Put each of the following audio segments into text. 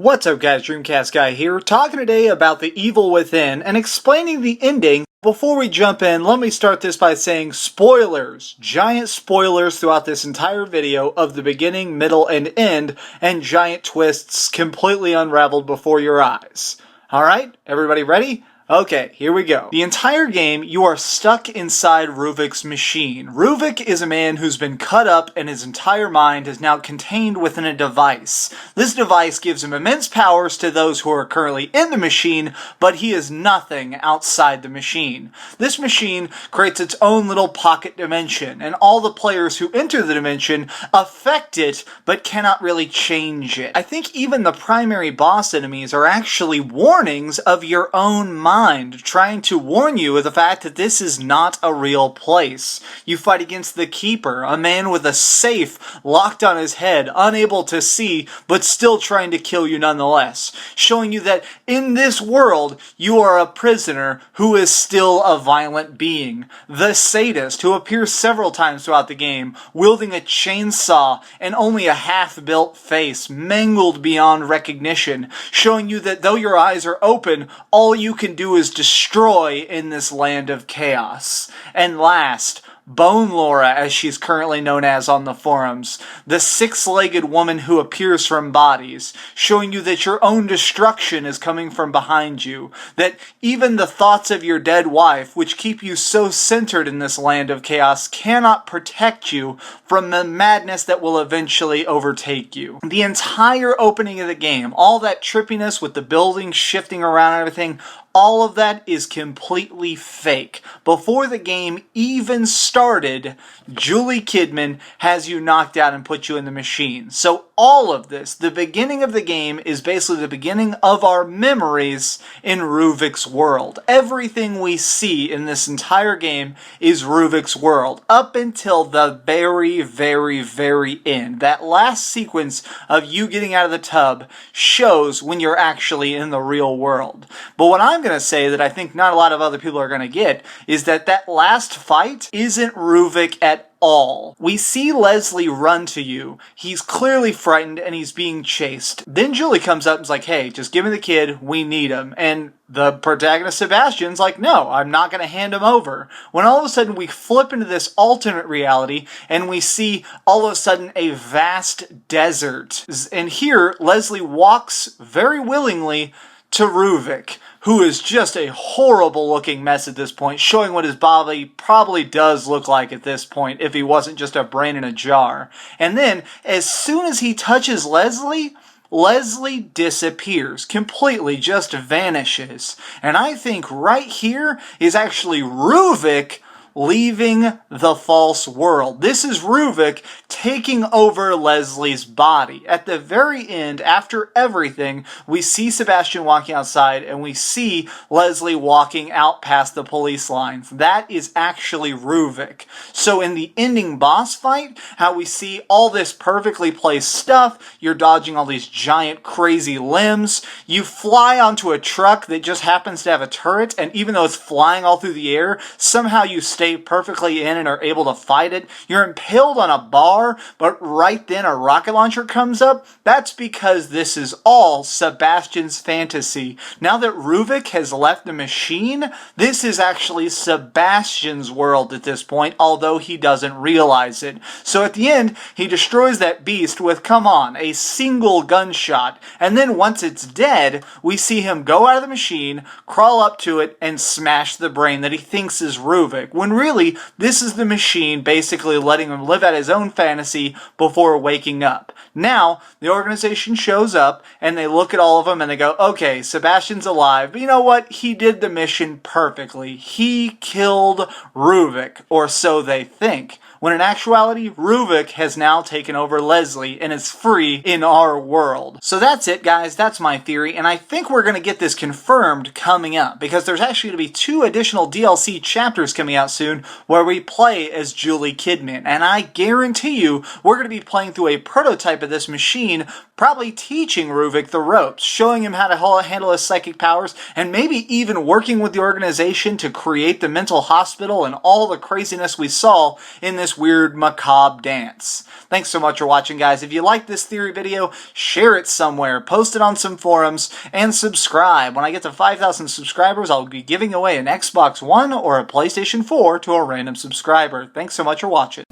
What's up guys, DreamcastGuy here, talking today about The Evil Within and explaining the ending. Before we jump in, let me start this by saying spoilers, giant spoilers throughout this entire video of the beginning, middle, and end, and giant twists completely unraveled before your eyes. Alright, everybody ready? Okay, here we go. The entire game, you are stuck inside Ruvik's machine. Ruvik is a man who's been cut up and his entire mind is now contained within a device. This device gives him immense powers to those who are currently in the machine, but he is nothing outside the machine. This machine creates its own little pocket dimension, and all the players who enter the dimension affect it, but cannot really change it. I think even the primary boss enemies are actually warnings of your own mind, trying to warn you of the fact that this is not a real place. You fight against the Keeper, a man with a safe locked on his head, unable to see, but still trying to kill you nonetheless, showing you that in this world, you are a prisoner who is still a violent being. The Sadist, who appears several times throughout the game, wielding a chainsaw and only a half-built face, mangled beyond recognition, showing you that though your eyes are open, all you can do is destroy in this land of chaos. And last, Bone Laura, as she's currently known as on the forums, the six-legged woman who appears from bodies, showing you that your own destruction is coming from behind you, that even the thoughts of your dead wife, which keep you so centered in this land of chaos, cannot protect you from the madness that will eventually overtake you. The entire opening of the game, all that trippiness with the buildings shifting around and everything, all of that is completely fake. Before the game even started, Julie Kidman has you knocked out and put you in the machine. So all of this, the beginning of the game, is basically the beginning of our memories in Ruvik's world. Everything we see in this entire game is Ruvik's world, up until the very, very, very end. That last sequence of you getting out of the tub shows when you're actually in the real world. But what I'm going to say that I think not a lot of other people are going to get is that that last fight isn't Ruvik at all. We see Leslie run to you. He's clearly frightened and he's being chased. Then Julie comes up and is like, hey, just give me the kid. We need him. And the protagonist Sebastian's like, no, I'm not going to hand him over. When all of a sudden we flip into this alternate reality and we see all of a sudden a vast desert. And here Leslie walks very willingly to Ruvik, who is just a horrible looking mess at this point, showing what his body probably does look like at this point if he wasn't just a brain in a jar. And then, as soon as he touches Leslie, Leslie disappears, completely just vanishes. And I think right here is actually Ruvik leaving the false world. This is Ruvik taking over Leslie's body. At the very end, after everything, we see Sebastian walking outside and we see Leslie walking out past the police lines. That is actually Ruvik. So in the ending boss fight, how we see all this perfectly placed stuff, you're dodging all these giant crazy limbs, you fly onto a truck that just happens to have a turret, and even though it's flying all through the air, somehow you stay perfectly in and are able to fight it. You're impaled on a bar, but right then a rocket launcher comes up. That's because this is all Sebastian's fantasy. Now that Ruvik has left the machine, this is actually Sebastian's world at this point, although he doesn't realize it. So at the end, he destroys that beast with, come on, a single gunshot. And then once it's dead, we see him go out of the machine, crawl up to it, and smash the brain that he thinks is Ruvik, when really, this is the machine basically letting him live out his own fantasy before waking up. Now, the organization shows up, and they look at all of them, and they go, okay, Sebastian's alive, but you know what? He did the mission perfectly. He killed Ruvik, or so they think. When in actuality, Ruvik has now taken over Leslie and is free in our world. So that's it, guys. That's my theory, and I think we're going to get this confirmed coming up, because there's actually going to be 2 additional DLC chapters coming out soon where we play as Julie Kidman. And I guarantee you, we're going to be playing through a prototype of this machine, probably teaching Ruvik the ropes, showing him how to handle his psychic powers, and maybe even working with the organization to create the mental hospital and all the craziness we saw in this weird macabre dance. Thanks so much for watching, guys. If you like this theory video, share it somewhere, post it on some forums, and subscribe. When I get to 5,000 subscribers, I'll be giving away an Xbox One or a PlayStation 4 to a random subscriber. Thanks so much for watching.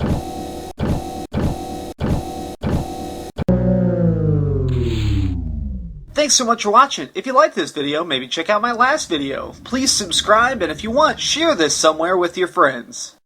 Thanks so much for watching. If you like this video, maybe check out my last video. Please subscribe, and if you want, share this somewhere with your friends.